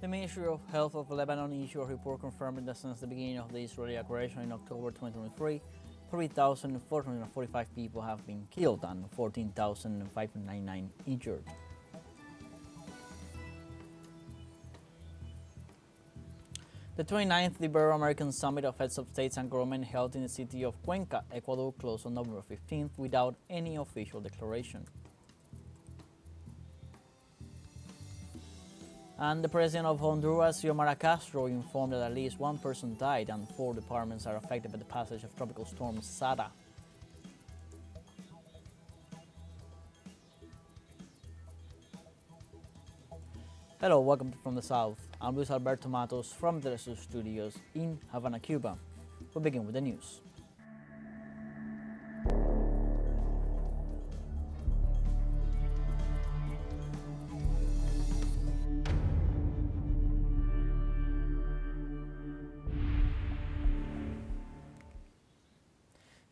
The Ministry of Health of Lebanon issued a report confirming that since the beginning of the Israeli aggression in October 2023, 3,445 people have been killed and 14,599 injured. The 29th Ibero-American Summit of Heads of States and Government held in the city of Cuenca, Ecuador, closed on November 15th without any official declaration. And the president of Honduras, Xiomara Castro, informed that at least one person died and 4 departments are affected by the passage of tropical storm Sara. Hello, welcome from the South. I'm Luis Alberto Matos from the teleSUR studios in Havana, Cuba. We begin with the news.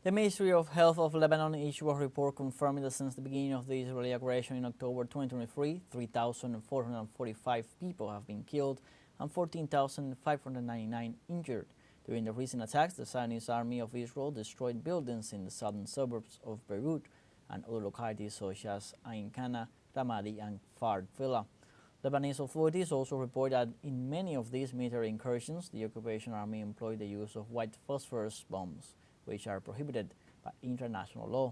The Ministry of Health of Lebanon issued a report confirming that since the beginning of the Israeli aggression in October 2023, 3,445 people have been killed and 14,599 injured. During the recent attacks, the Zionist Army of Israel destroyed buildings in the southern suburbs of Beirut and other localities such as Ain Kana, Ramadi, and Fard Villa. Lebanese authorities also report that in many of these military incursions, the occupation army employed the use of white phosphorus bombs, which are prohibited by international law.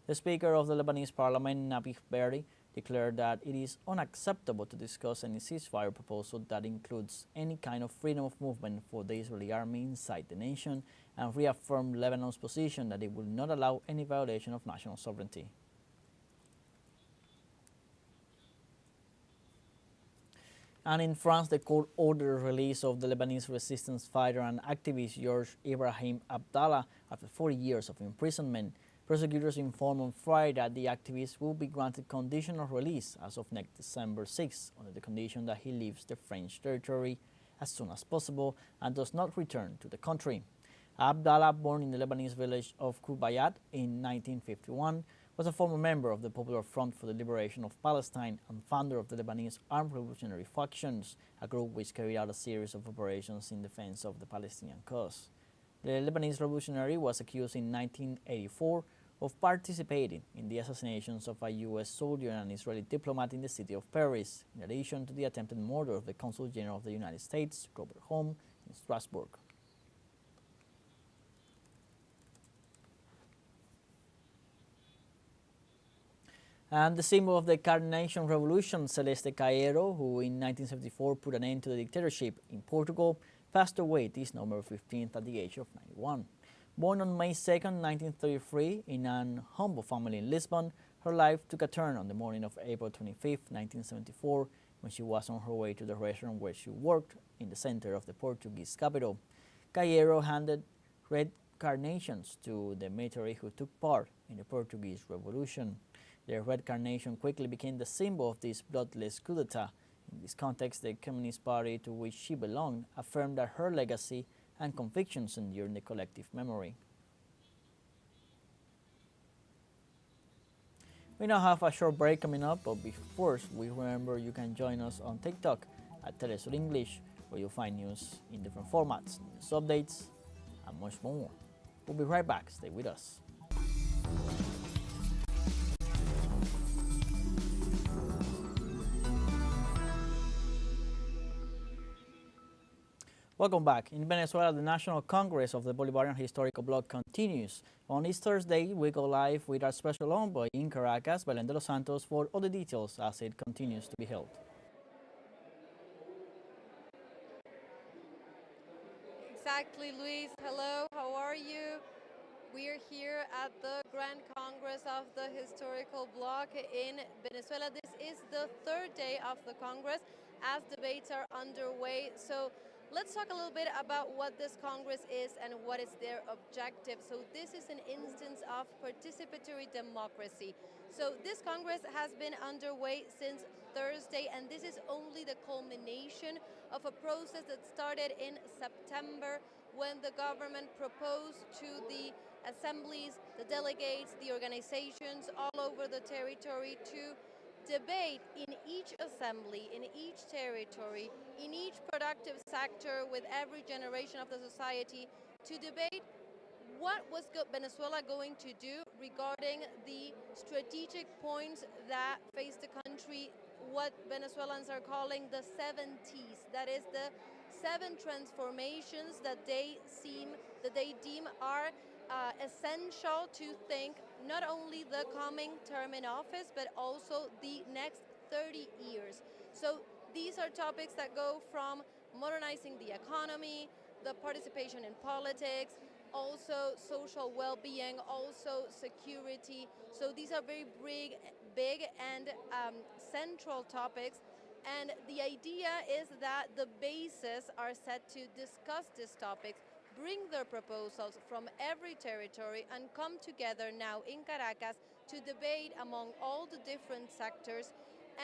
The Speaker of the Lebanese Parliament, Nabih Berri, declared that it is unacceptable to discuss any ceasefire proposal that includes any kind of freedom of movement for the Israeli army inside the nation, and reaffirmed Lebanon's position that it will not allow any violation of national sovereignty. And in France, the court ordered the release of the Lebanese resistance fighter and activist George Ibrahim Abdallah after 40 years of imprisonment. Prosecutors informed on Friday that the activist will be granted conditional release as of next December 6, under the condition that he leaves the French territory as soon as possible and does not return to the country. Abdallah, born in the Lebanese village of Kubayat in 1951, was a former member of the Popular Front for the Liberation of Palestine and founder of the Lebanese Armed Revolutionary Factions, a group which carried out a series of operations in defense of the Palestinian cause. The Lebanese revolutionary was accused in 1984 of participating in the assassinations of a U.S. soldier and an Israeli diplomat in the city of Paris, in addition to the attempted murder of the Consul General of the United States, Robert Holm, in Strasbourg. And the symbol of the Carnation Revolution, Celeste Caeiro, who in 1974 put an end to the dictatorship in Portugal, passed away this November 15th at the age of 91. Born on May 2nd, 1933, in an humble family in Lisbon, her life took a turn on the morning of April 25th, 1974, when she was on her way to the restaurant where she worked in the center of the Portuguese capital. Caeiro handed red carnations to the military who took part in the Portuguese Revolution. The red carnation quickly became the symbol of this bloodless coup d'etat. In this context, the Communist Party to which she belonged affirmed that her legacy and convictions endure in the collective memory. We now have a short break coming up, but first, we remember you can join us on TikTok at teleSUR English, where you'll find news in different formats, news updates, and much more. We'll be right back. Stay with us. Welcome back. In Venezuela, the National Congress of the Bolivarian Historical Bloc continues. On this Thursday, we go live with our special envoy in Caracas, Belén de los Santos, for all the details as it continues to be held. Exactly, Luis. Hello, how are you? We are here at the Grand Congress of the Historical Bloc in Venezuela. This is the third day of the Congress as debates are underway. So let's talk a little bit about what this Congress is and what is their objective. So this is an instance of participatory democracy. So this Congress has been underway since Thursday, and this is only the culmination of a process that started in September when the government proposed to the assemblies, the delegates, the organizations all over the territory to debate in each assembly, in each territory, in each productive sector with every generation of the society to debate what was Venezuela going to do regarding the strategic points that face the country, what Venezuelans are calling the 7Ts, that is the 7 transformations that they deem are essential to think not only the coming term in office, but also the next 30 years. So these are topics that go from modernizing the economy, the participation in politics, also social well-being, also security. So these are very big and central topics. And the idea is that the bases are set to discuss these topics, bring their proposals from every territory, and come together now in Caracas to debate among all the different sectors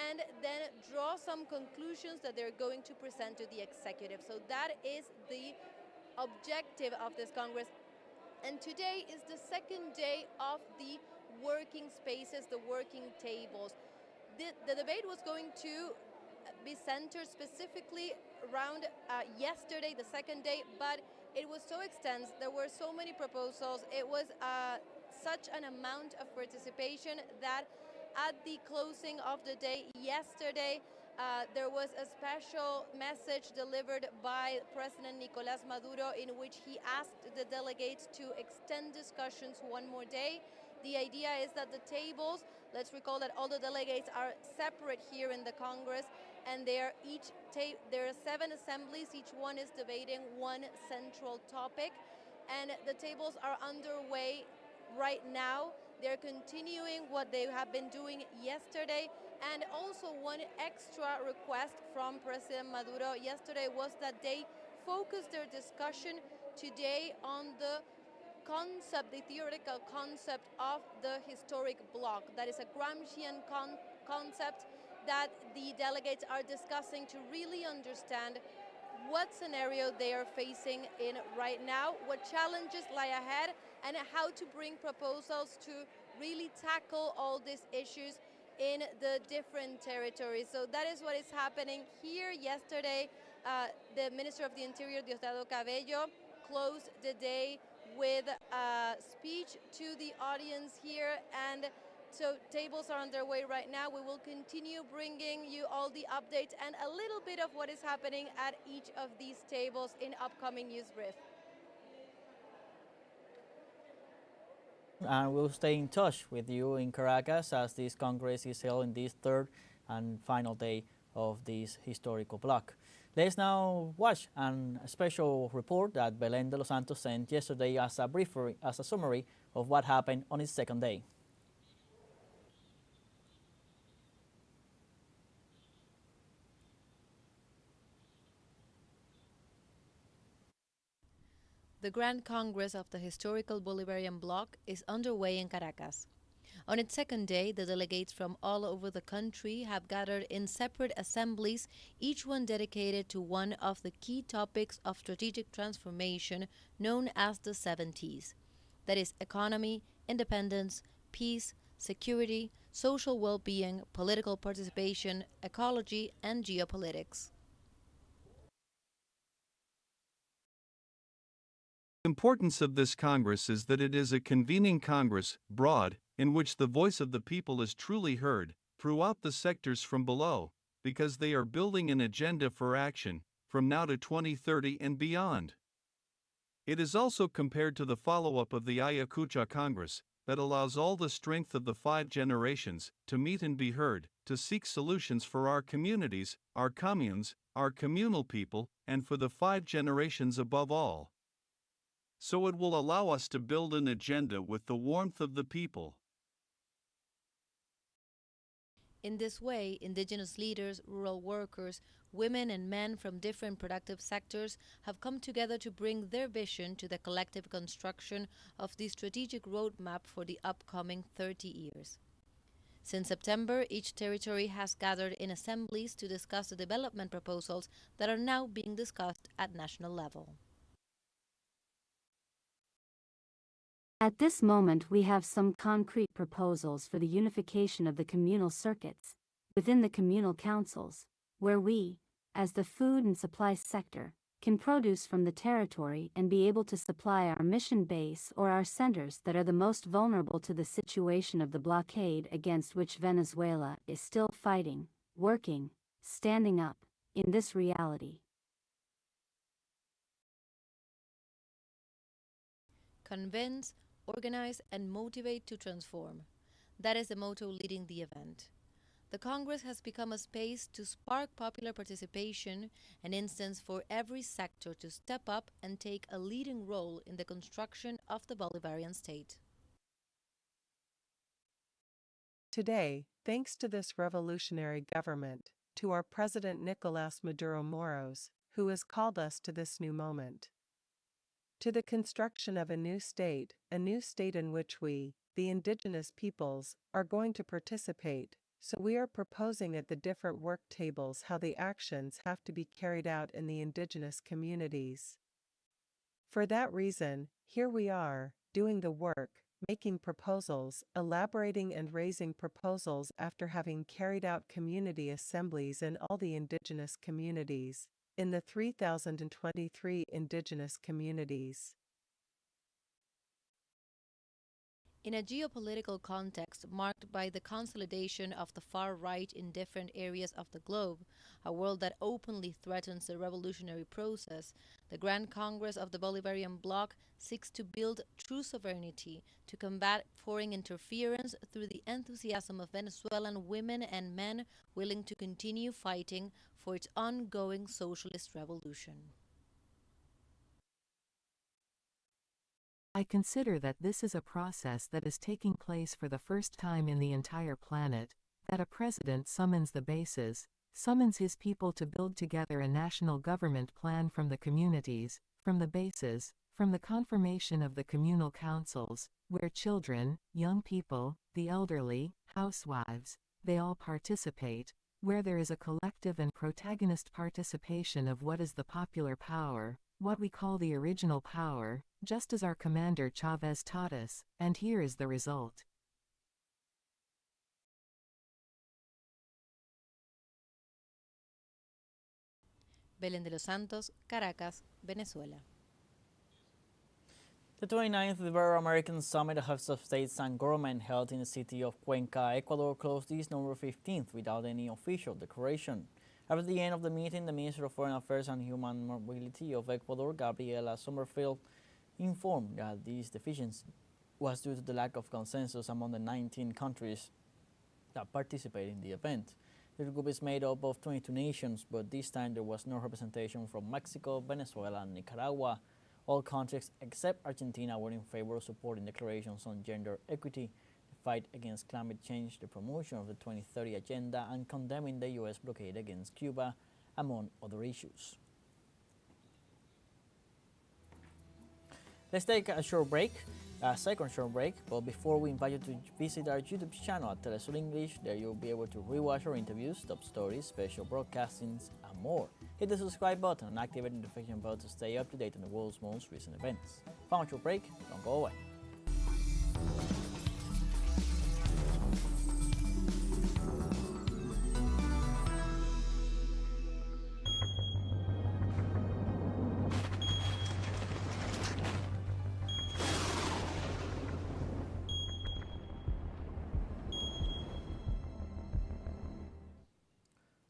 and then draw some conclusions that they're going to present to the executive. So that is the objective of this Congress. And today is the second day of the working spaces, the working tables. The debate was going to be centered specifically around yesterday, the second day, but it was so extensive. There were so many proposals. It was such an amount of participation that at the closing of the day yesterday, there was a special message delivered by President Nicolás Maduro in which he asked the delegates to extend discussions one more day. The idea is that the tables, let's recall that all the delegates are separate here in the Congress, and there are 7 assemblies, each one is debating one central topic, and the tables are underway right now. They're continuing what they have been doing yesterday. And also one extra request from President Maduro yesterday was that they focus their discussion today on the concept, the theoretical concept of the historic bloc. That is a Gramscian concept that the delegates are discussing to really understand what scenario they are facing in right now, what challenges lie ahead, and how to bring proposals to really tackle all these issues in the different territories. So that is what is happening here. Yesterday, the Minister of the Interior, Diosdado Cabello, closed the day with a speech to the audience here, and so tables are underway right now. We will continue bringing you all the updates and a little bit of what is happening at each of these tables in upcoming news brief. And we'll stay in touch with you in Caracas as this Congress is held in this third and final day of this historical block. Let's now watch a special report that Belén de los Santos sent yesterday as a summary of what happened on its second day. The Grand Congress of the Historical Bolivarian Bloc is underway in Caracas. On its second day, the delegates from all over the country have gathered in separate assemblies, each one dedicated to one of the key topics of strategic transformation known as the 7Ts. That is economy, independence, peace, security, social well-being, political participation, ecology, and geopolitics. The importance of this Congress is that it is a convening Congress, broad, in which the voice of the people is truly heard, throughout the sectors from below, because they are building an agenda for action, from now to 2030 and beyond. It is also compared to the follow-up of the Ayacucho Congress, that allows all the strength of the 5 generations to meet and be heard, to seek solutions for our communities, our communes, our communal people, and for the 5 generations above all. So it will allow us to build an agenda with the warmth of the people. In this way, indigenous leaders, rural workers, women and men from different productive sectors have come together to bring their vision to the collective construction of the strategic roadmap for the upcoming 30 years. Since September, each territory has gathered in assemblies to discuss the development proposals that are now being discussed at national level. At this moment we have some concrete proposals for the unification of the communal circuits within the communal councils, where we, as the food and supply sector, can produce from the territory and be able to supply our mission base or our centers that are the most vulnerable to the situation of the blockade against which Venezuela is still fighting, working, standing up, in this reality. Convince, organize, and motivate to transform. That is the motto leading the event. The Congress has become a space to spark popular participation, an instance for every sector to step up and take a leading role in the construction of the Bolivarian state. Today, thanks to this revolutionary government, to our President Nicolás Maduro Moros, who has called us to this new moment, to the construction of a new state in which we, the indigenous peoples, are going to participate. So we are proposing at the different work tables how the actions have to be carried out in the indigenous communities. For that reason, here we are, doing the work, making proposals, elaborating and raising proposals after having carried out community assemblies in all the indigenous communities, in the 3,023 indigenous communities. In a geopolitical context marked by the consolidation of the far right in different areas of the globe, a world that openly threatens the revolutionary process, the Grand Congress of the Bolivarian Bloc seeks to build true sovereignty, to combat foreign interference through the enthusiasm of Venezuelan women and men willing to continue fighting for its ongoing socialist revolution. I consider that this is a process that is taking place for the first time in the entire planet, that a president summons the bases, summons his people to build together a national government plan from the communities, from the bases, from the confirmation of the communal councils, where children, young people, the elderly, housewives, they all participate, where there is a collective and protagonist participation of what is the popular power, what we call the original power, just as our commander Chavez taught us, and here is the result. Belén de los Santos, Caracas, Venezuela. The 29th Ibero-American Summit of Heads of States and Government held in the city of Cuenca, Ecuador, closed this November 15th without any official declaration. After the end of the meeting, the Minister of Foreign Affairs and Human Mobility of Ecuador, Gabriela Sommerfeld, informed that this deficiency was due to the lack of consensus among the 19 countries that participate in the event. The group is made up of 22 nations, but this time there was no representation from Mexico, Venezuela, and Nicaragua. All countries except Argentina were in favor of supporting declarations on gender equity, the fight against climate change, the promotion of the 2030 Agenda, and condemning the U.S. blockade against Cuba, among other issues. Let's take a second short break, but before we invite you to visit our YouTube channel at teleSUR English, there you'll be able to rewatch our interviews, top stories, special broadcastings, and more. Hit the subscribe button and activate the notification bell to stay up to date on the world's most recent events. Found your break, don't go away.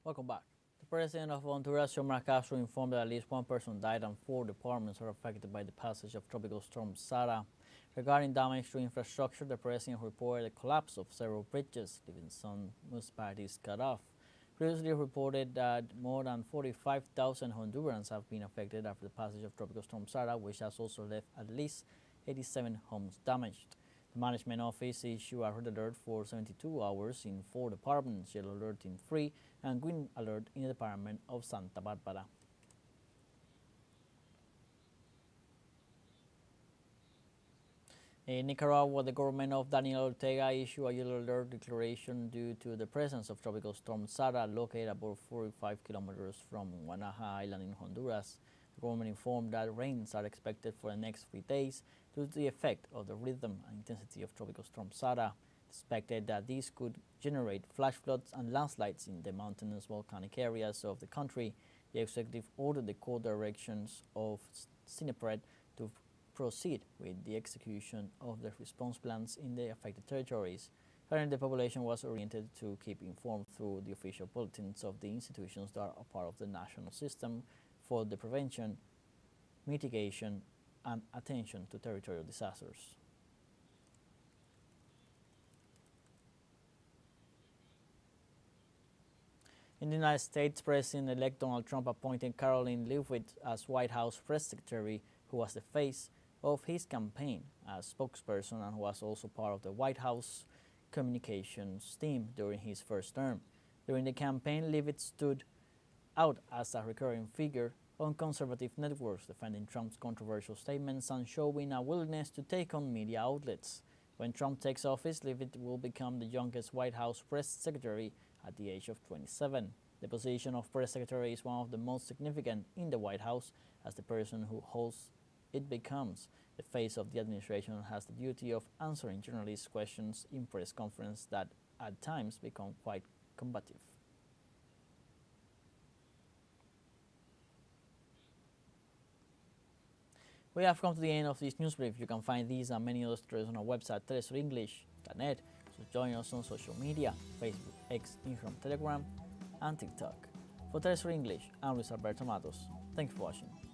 Welcome back. The President of Honduras, Xiomara Castro, informed that at least one person died and 4 departments are affected by the passage of Tropical Storm Sara. Regarding damage to infrastructure, the President reported the collapse of several bridges, leaving some municipalities cut off. Previously reported that more than 45,000 Hondurans have been affected after the passage of Tropical Storm Sara, which has also left at least 87 homes damaged. The Management Office issued a red alert for 72 hours in 4 departments, yellow alert in 3, and green alert in the department of Santa Barbara. In Nicaragua, the government of Daniel Ortega issued a yellow alert declaration due to the presence of Tropical Storm Sara located about 45 kilometers from Guanaja Island in Honduras. The government informed that rains are expected for the next 3 days due to the effect of the rhythm and intensity of Tropical Storm Sara. It's expected that these could generate flash floods and landslides in the mountainous volcanic areas of the country. The executive ordered the court directions of Sinepred to proceed with the execution of the response plans in the affected territories. Currently, the population was oriented to keep informed through the official bulletins of the institutions that are part of the national system for the prevention, mitigation, and attention to territorial disasters. In the United States, President-elect Donald Trump appointed Caroline Leavitt as White House press secretary, who was the face of his campaign as spokesperson and who was also part of the White House communications team during his first term. During the campaign, Leavitt stood out as a recurring figure on conservative networks, defending Trump's controversial statements and showing a willingness to take on media outlets. When Trump takes office, Leavitt will become the youngest White House press secretary at the age of 27. The position of press secretary is one of the most significant in the White House, as the person who holds it becomes the face of the administration and has the duty of answering journalists' questions in press conferences that at times become quite combative. We have come to the end of this news brief. You can find these and many other stories on our website, telesurenglish.net. So join us on social media, Facebook, X, Instagram, Telegram, and TikTok. For TeleSUR English, I'm Luis Alberto Matos. Thanks for watching.